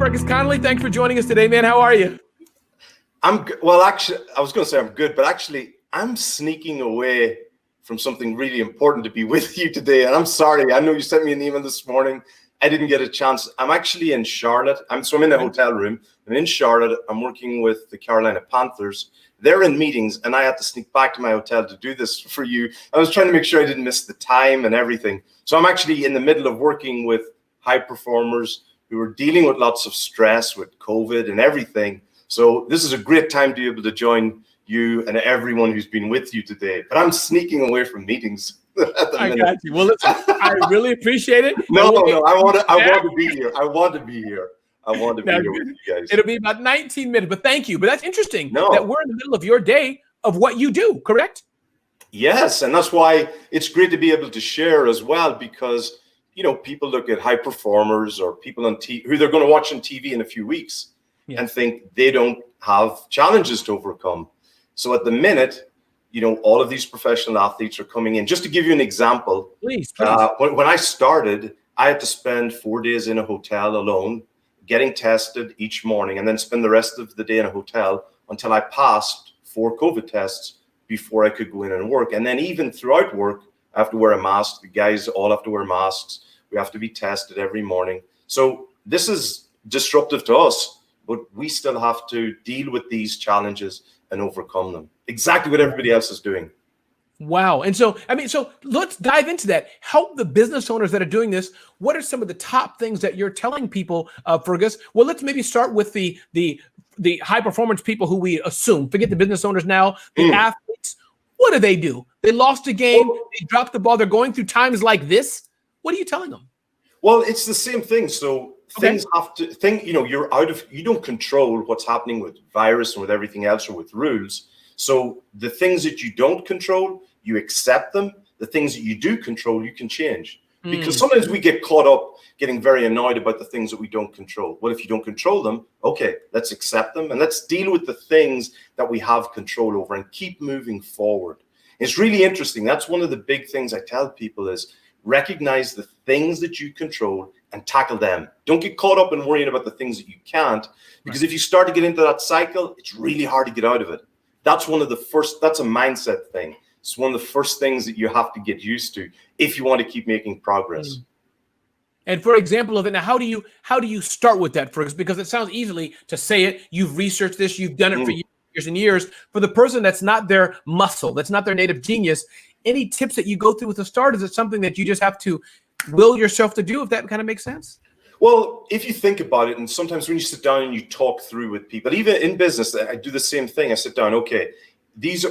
Fergus Connolly, thanks for joining us today, man. How are you? I'm good. Well, actually, I was going to say I'm good, but actually, I'm sneaking away from something really important to be with you today. And I'm sorry. I know you sent me an email this morning. I didn't get a chance. I'm actually in Charlotte. I'm in the hotel room. I'm in Charlotte. I'm working with the Carolina Panthers. They're in meetings, and I had to sneak back to my hotel to do this for you. I was trying to make sure I didn't miss the time and everything. So I'm actually in the middle of working with high performers who are dealing with lots of stress with COVID and everything. So this is a great time to be able to join you and everyone who's been with you today. But I'm sneaking away from meetings. I got you. Well, listen, I really appreciate it. No, I want to be here. I want to be here. I want to be here with you guys. It'll be about 19 minutes, but thank you. But that's interesting that we're in the middle of your day of what you do, correct? Yes, and that's why it's great to be able to share as well, because, you know, people look at high performers or people on TV who they're going to watch on TV in a few weeks and think they don't have challenges to overcome. So at the minute, you know, all of these professional athletes are coming in. Just to give you an example, please. When I started, I had to spend 4 days in a hotel alone, getting tested each morning, and then spend the rest of the day in a hotel until I passed 4 COVID tests before I could go in and work. And then even throughout work, I have to wear a mask. The guys all have to wear masks. We have to be tested every morning. So this is disruptive to us, but we still have to deal with these challenges and overcome them. Exactly what everybody else is doing. Wow. And so, I mean, so let's dive into that. Help the business owners that are doing this. What are some of the top things that you're telling people, Fergus? Well, let's maybe start with the high performance people who we assume. Forget the business owners now, the athletes. What do? They lost a game. They dropped the ball. They're going through times like this. What are you telling them? Well, it's the same thing. So things have to think, you know, you don't control what's happening with virus and with everything else or with rules. So the things that you don't control, you accept them. The things that you do control, you can change. Because sometimes we get caught up getting very annoyed about the things that we don't control. Well, if you don't control them, okay, let's accept them and let's deal with the things that we have control over and keep moving forward. It's really interesting. That's one of the big things I tell people is recognize the things that you control and tackle them. Don't get caught up in worrying about the things that you can't, because if you start to get into that cycle, it's really hard to get out of it. That's that's a mindset thing. It's one of the first things that you have to get used to if you want to keep making progress. And for example of it, now how do you start with that, Fergus? Because it sounds easily to say it. You've researched this, you've done it for years and years. For the person that's not their muscle, that's not their native genius, any tips that you go through with the start? Is it something that you just have to will yourself to do, if that kind of makes sense? Well, if you think about it, and sometimes when you sit down and you talk through with people, even in business, I do the same thing. I sit down, okay,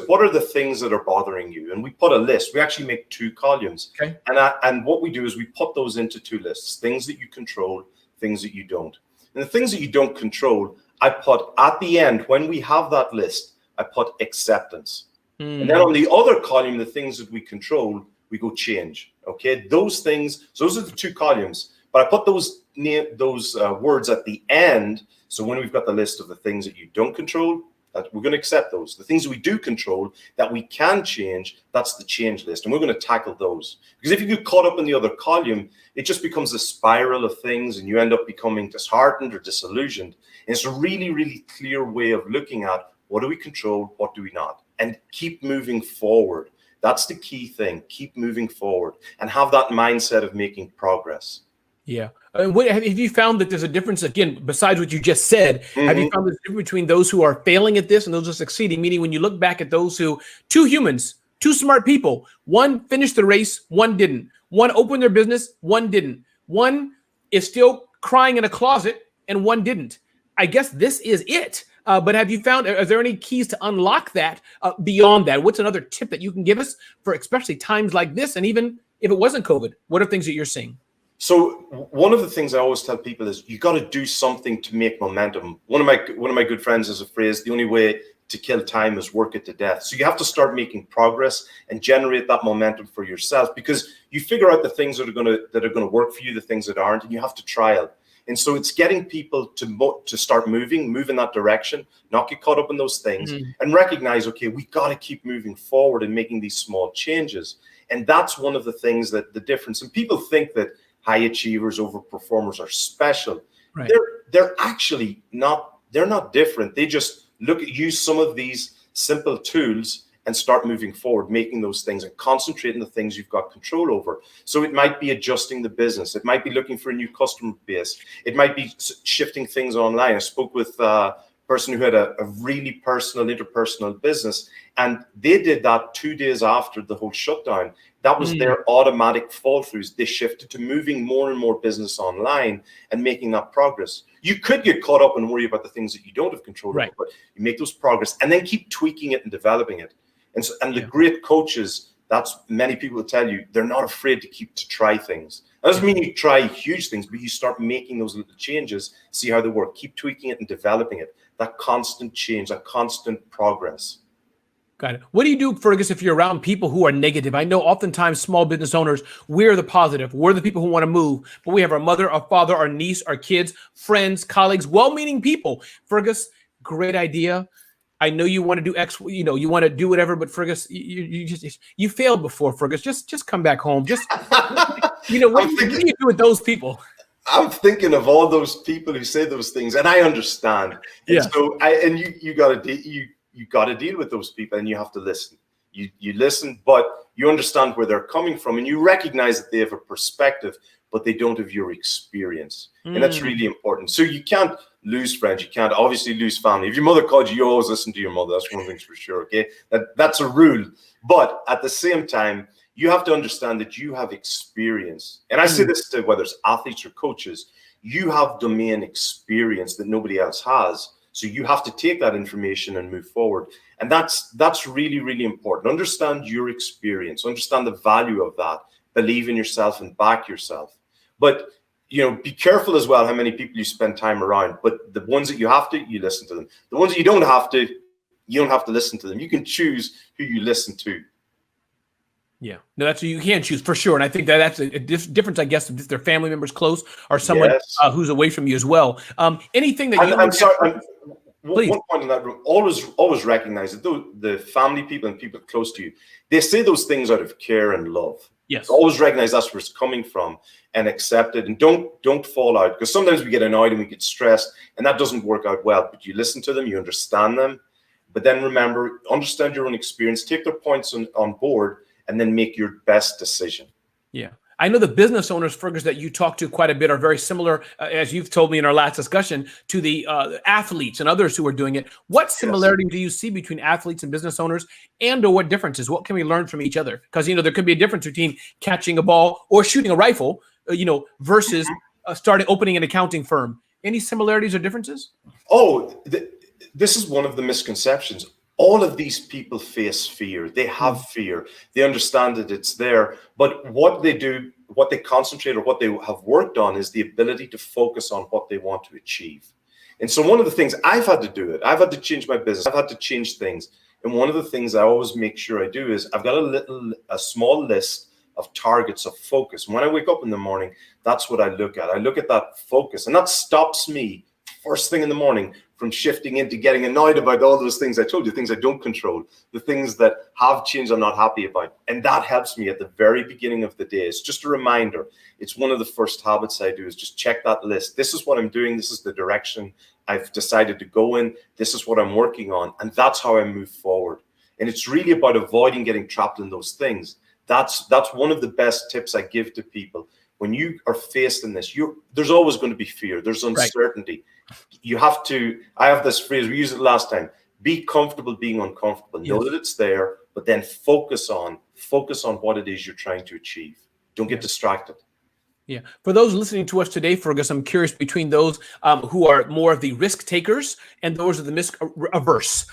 what are the things that are bothering you? And we put a list. We actually make 2 columns. Okay. And what we do is we put those into 2 lists, things that you control, things that you don't. And the things that you don't control, I put at the end, when we have that list, I put acceptance. And then on the other column, the things that we control, we go change. Okay, those things, so those are the 2 columns. But I put those words at the end. So when we've got the list of the things that you don't control, that we're going to accept those. The things that we do control that we can change, that's the change list. And we're going to tackle those. Because if you get caught up in the other column, it just becomes a spiral of things and you end up becoming disheartened or disillusioned. And it's a really, really clear way of looking at what do we control, what do we not, and keep moving forward. That's the key thing. Keep moving forward and have that mindset of making progress. Yeah. Have you found that there's a difference, again, besides what you just said, have you found there's a difference between those who are failing at this and those who are succeeding? Meaning when you look back at those 2 humans, 2 smart people, one finished the race, one didn't. One opened their business, one didn't. One is still crying in a closet and one didn't. I guess this is it. But have you found, are there any keys to unlock that beyond that? What's another tip that you can give us for especially times like this? And even if it wasn't COVID, what are things that you're seeing? So one of the things I always tell people is you got to do something to make momentum. One of my good friends has a phrase: the only way to kill time is work it to death. So you have to start making progress and generate that momentum for yourself, because you figure out the things that are going to work for you, the things that aren't, and you have to trial. And so it's getting people to start moving in that direction, not get caught up in those things, and recognize, okay, we got to keep moving forward and making these small changes. And that's one of the things that the difference. And people think that high achievers over performers are special. Right. they're actually not, they're not different. They just use some of these simple tools and start moving forward, making those things and concentrating the things you've got control over. So it might be adjusting the business. It might be looking for a new customer base. It might be shifting things online. I spoke with a person who had a really personal, interpersonal business, and they did that 2 days after the whole shutdown. That was their automatic fall throughs. They shifted to moving more and more business online and making that progress. You could get caught up and worry about the things that you don't have control over, but you make those progress and then keep tweaking it and developing it. And the great coaches, that's many people will tell you, they're not afraid to try things. That doesn't mean you try huge things, but you start making those little changes, see how they work, keep tweaking it and developing it. That constant change, that constant progress. Got it. What do you do, Fergus, if you're around people who are negative? I know oftentimes small business owners, we're the positive. We're the people who want to move, but we have our mother, our father, our niece, our kids, friends, colleagues, well-meaning people. Fergus, great idea. I know you want to do X, you want to do whatever, but Fergus, you failed before, Fergus. Just come back home. What do you do with those people? I'm thinking of all those people who say those things, and I understand. Yeah. And so you got to deal with those people, and you have to listen. You listen, but you understand where they're coming from, and you recognize that they have a perspective, but they don't have your experience, and that's really important. So you can't lose friends. You can't obviously lose family. If your mother called you always listen to your mother. That's one thing for sure. Okay, that's a rule. But at the same time, you have to understand that you have experience. And I say this to whether it's athletes or coaches, you have domain experience that nobody else has. So you have to take that information and move forward. And that's really, really important. Understand your experience, understand the value of that, believe in yourself and back yourself. But be careful as well how many people you spend time around. But the ones that you have to, you listen to them. The ones that you don't have to listen to them. You can choose who you listen to. Yeah, no, that's what you can choose for sure. And I think that's a difference, I guess, if they're family members close or someone who's away from you as well. Anything that I'm sorry. One point in that room, always recognize that the family people and people close to you, they say those things out of care and love. Yes. So always recognize that's where it's coming from and accept it, and don't fall out, because sometimes we get annoyed and we get stressed, and that doesn't work out well. But you listen to them, you understand them, but then remember, understand your own experience, take their points on board, and then make your best decision. Yeah. I know the business owners, Fergus, that you talk to quite a bit are very similar, as you've told me in our last discussion, to the athletes and others who are doing it. What similarity do you see between athletes and business owners, or what differences? What can we learn from each other? Because, there could be a difference between catching a ball or shooting a rifle, versus opening an accounting firm. Any similarities or differences? Oh, this is one of the misconceptions. All of these people face fear. They have fear. They understand that it's there. But what they do, what they concentrate or what they have worked on is the ability to focus on what they want to achieve. And so one of the things I've had to do I've had to change my business. I've had to change things. And one of the things I always make sure I do is I've got a small list of targets of focus. And when I wake up in the morning, that's what I look at. I look at that focus, and that stops me first thing in the morning from shifting into getting annoyed about all those things I told you, things I don't control, the things that have changed I'm not happy about. And that helps me at the very beginning of the day. It's just a reminder. It's one of the first habits I do is just check that list. This is what I'm doing. This is the direction I've decided to go in. This is what I'm working on. And that's how I move forward. And it's really about avoiding getting trapped in those things. That's one of the best tips I give to people. When you are faced in this, there's always going to be fear. There's uncertainty. Right. I have this phrase, we used it last time, be comfortable being uncomfortable. Know that it's there, but then focus on what it is you're trying to achieve. Don't get distracted. Yeah. For those listening to us today, Fergus, I'm curious between those who are more of the risk takers and those of the risk averse.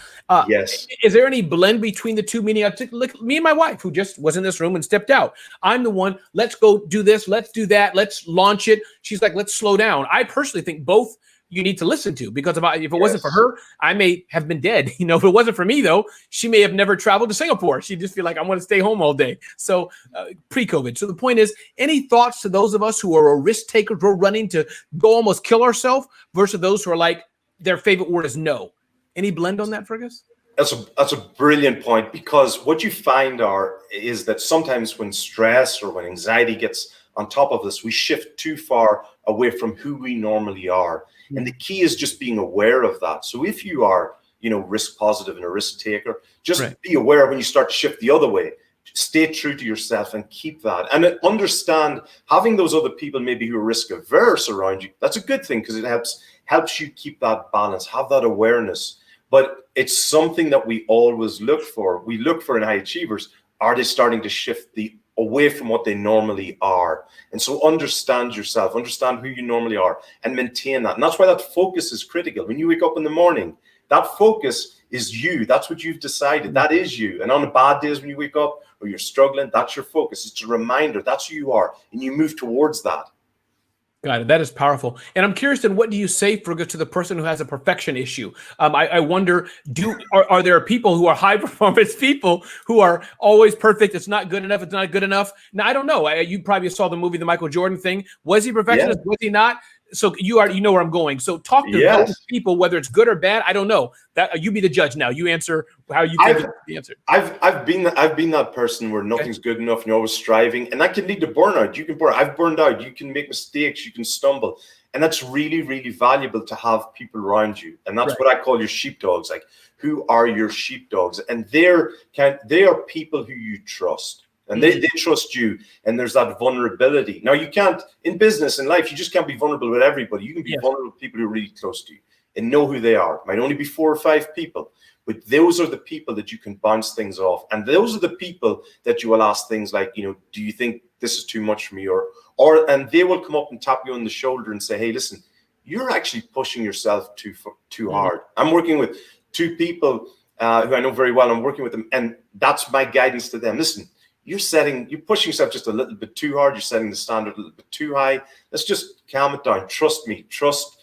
Yes. Is there any blend between the two? Meaning, me and my wife, who just was in this room and stepped out. I'm the one, let's go do this, let's do that, let's launch it. She's like, let's slow down. I personally think both you need to listen to, because if it wasn't for her, I may have been dead. If it wasn't for me, though, she may have never traveled to Singapore. She'd just feel like, I want to stay home all day. So pre-COVID. So the point is, any thoughts to those of us who are a risk takers, we're running to go almost kill ourselves, versus those who are like, their favorite word is no? Any blend on that, Fergus? That's a brilliant point, because what you find is that sometimes when stress or when anxiety gets on top of this, we shift too far away from who we normally are. And the key is just being aware of that. So if you are, risk positive and a risk taker, just be aware when you start to shift the other way. Stay true to yourself and keep that. And understand having those other people maybe who are risk averse around you, that's a good thing, because it helps you keep that balance, have that awareness. But it's something that we always look for. We look for in high achievers, are they starting to shift away from what they normally are? And so understand yourself, understand who you normally are, and maintain that. And that's why that focus is critical. When you wake up in the morning, that focus is you. That's what you've decided. That is you. And on the bad days when you wake up or you're struggling, that's your focus. It's a reminder. That's who you are. And you move towards that. Got it. That is powerful. And I'm curious, then, what do you say, Fergus, to the person who has a perfection issue? I wonder, are there people who are high performance people who are always perfect? It's not good enough. It's not good enough. Now, I don't know. You probably saw the movie, the Michael Jordan thing. Was he a perfectionist? Yeah. Was he not? So you know where I'm going. So talk to those people, whether it's good or bad. I don't know. That you be the judge now. You answer how you think the answer. I've been that person where nothing's good enough and you're always striving, and that can lead to burnout. You can burn. I've burned out. You can make mistakes. You can stumble, and that's really, really valuable to have people around you. And that's what I call your sheepdogs. Like, who are your sheepdogs? And they are people who you trust. And they trust you, and there's that vulnerability. Now, you can't, in business and life, you just can't be vulnerable with everybody. You can be vulnerable with people who are really close to you and know who they are. It might only be 4 or 5 people, but those are the people that you can bounce things off. And those are the people that you will ask things like, do you think this is too much for me? And they will come up and tap you on the shoulder and say, hey, listen, you're actually pushing yourself too hard. I'm working with 2 people who I know very well. I'm working with them, and that's my guidance to them. Listen, you're pushing yourself just a little bit too hard. You're setting the standard a little bit too high. Let's just calm it down. Trust me. Trust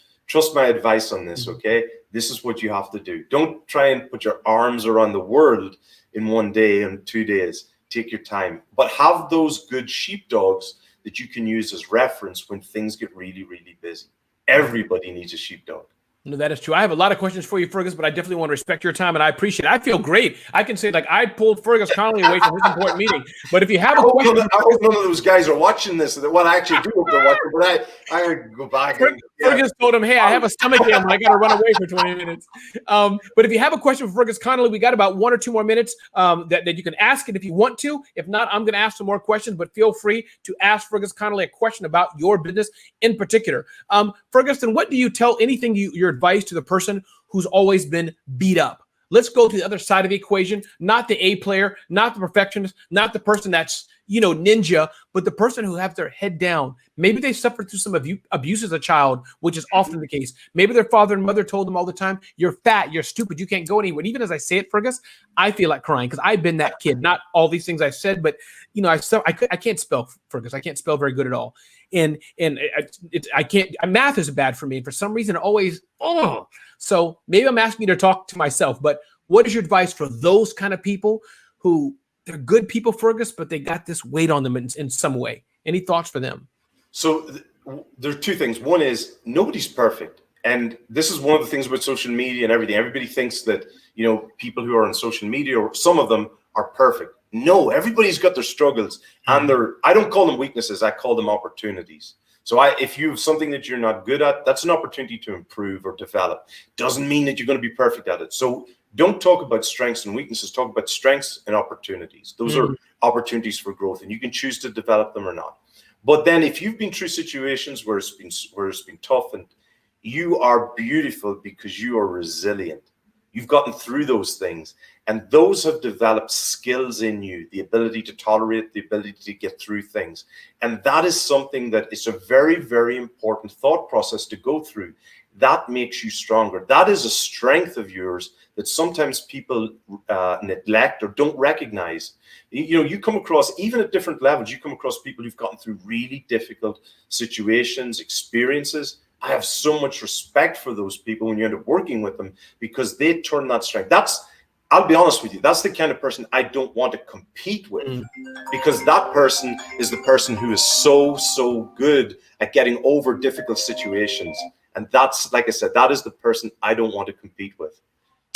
my advice on this, okay? This is what you have to do. Don't try and put your arms around the world in 1 day and 2 days. Take your time. But have those good sheepdogs that you can use as reference when things get really, really busy. Everybody needs a sheepdog. No, that is true. I have a lot of questions for you, Fergus, but I definitely want to respect your time, and I appreciate it. I feel great. I can say, like, I pulled Fergus Connolly away from his important meeting. But if you have a question, I hope none of those guys are watching this. Well, I actually do hope they're watching, but I would go back. Fergus told him, hey, I have a stomach ache, I got to run away for 20 minutes. But if you have a question for Fergus Connolly, we got about 1 or 2 more minutes that you can ask it if you want to. If not, I'm going to ask some more questions, but feel free to ask Fergus Connolly a question about your business in particular. Fergus, then what do you tell your advice to the person who's always been beat up? Let's go to the other side of the equation, not the A player, not the perfectionist, not the person that's, ninja, but the person who have their head down. Maybe they suffered through some abuse as a child, which is often the case. Maybe their father and mother told them all the time, you're fat, you're stupid, you can't go anywhere. And even as I say it, Fergus, I feel like crying because I've been that kid. Not all these things I said, but, I can't spell, Fergus. I can't spell very good at all. And I can't, math is bad for me. And for some reason, always, so maybe I'm asking you to talk to myself, but what is your advice for those kind of people who they're good people, Fergus, but they got this weight on them in some way? Any thoughts for them? So there are 2 things. One is nobody's perfect. And this is one of the things about social media and everything. Everybody thinks that, people who are on social media, or some of them, are perfect. No, everybody's got their struggles, and I don't call them weaknesses. I call them opportunities. So if you have something that you're not good at, that's an opportunity to improve or develop. Doesn't mean that you're going to be perfect at it. So don't talk about strengths and weaknesses. Talk about strengths and opportunities. Those are opportunities for growth, and you can choose to develop them or not. But then if you've been through situations where it's been tough, and you are beautiful because you are resilient. You've gotten through those things, and those have developed skills in you, the ability to tolerate, the ability to get through things. And that is something that is a very, very important thought process to go through. That makes you stronger. That is a strength of yours that sometimes people neglect or don't recognize. You come across, even at different levels, you come across people who've gotten through really difficult situations, experiences. I have so much respect for those people when you end up working with them, because they turn that strength. I'll be honest with you, that's the kind of person I don't want to compete with, because that person is the person who is so good at getting over difficult situations. And that's, like I said, that is the person I don't want to compete with.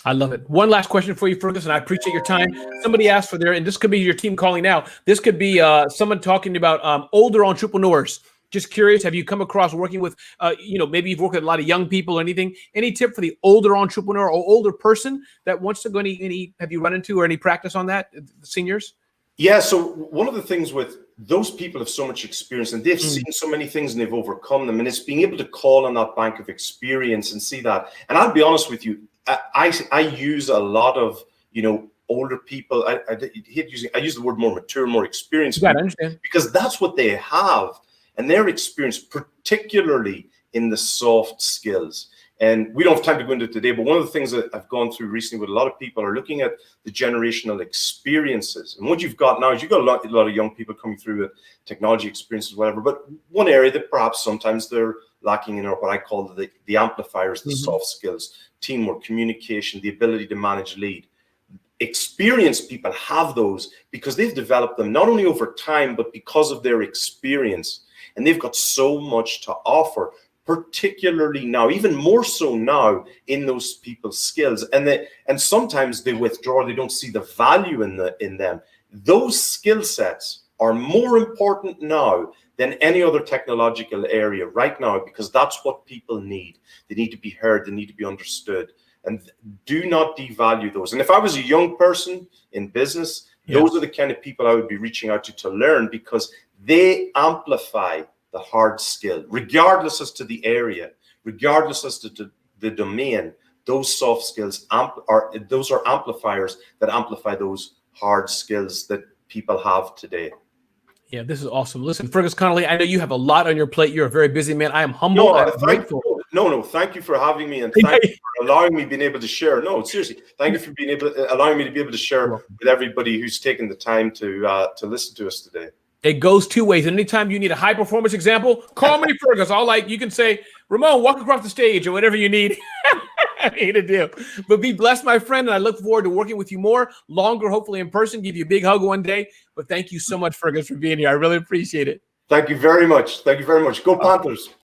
I love it. One last question for you, Fergus, and I appreciate your time. Somebody asked for and this could be your team calling now. This could be someone talking about older entrepreneurs. Just curious, have you come across working with, maybe you've worked with a lot of young people or anything? Any tip for the older entrepreneur or older person that wants to go? Have you run into or any practice on that, the seniors? Yeah. So one of the things with those people have so much experience and they've seen so many things and they've overcome them. And it's being able to call on that bank of experience and see that. And I'll be honest with you, I use a lot of, older people. I use the word more mature, more experienced, I understand, because that's what they have. And their experience, particularly in the soft skills. And we don't have time to go into it today, but one of the things that I've gone through recently with a lot of people are looking at the generational experiences. And what you've got now is you've got a lot of young people coming through with technology experiences, whatever. But one area that perhaps sometimes they're lacking in are what I call the amplifiers, the soft skills, teamwork, communication, the ability to manage lead. Experienced people have those because they've developed them not only over time, but because of their experience. And they've got so much to offer, particularly now, even more so now in those people's skills. And sometimes they withdraw, they don't see the value in them. Those skill sets are more important now than any other technological area right now, because that's what people need. They need to be heard, they need to be understood. And do not devalue those. And if I was a young person in business, those are the kind of people I would be reaching out to learn, because they amplify the hard skill, regardless as to the area, regardless as to the domain. Those soft skills are amplifiers that amplify those hard skills that people have today. Yeah, this is awesome. Listen, Fergus Connolly, I know you have a lot on your plate. You're a very busy man. I am humble. I'm grateful. No, thank you for having me, and thank you for allowing me being able to share. No, seriously, thank you for allowing me to be able to share with everybody who's taken the time to listen to us today. It goes two ways. Anytime you need a high performance example, call me, Fergus. You can say, Ramon, walk across the stage or whatever you need. I hate a deal. But be blessed, my friend. And I look forward to working with you more, longer, hopefully in person, give you a big hug one day. But thank you so much, Fergus, for being here. I really appreciate it. Thank you very much. Thank you very much. Go Panthers.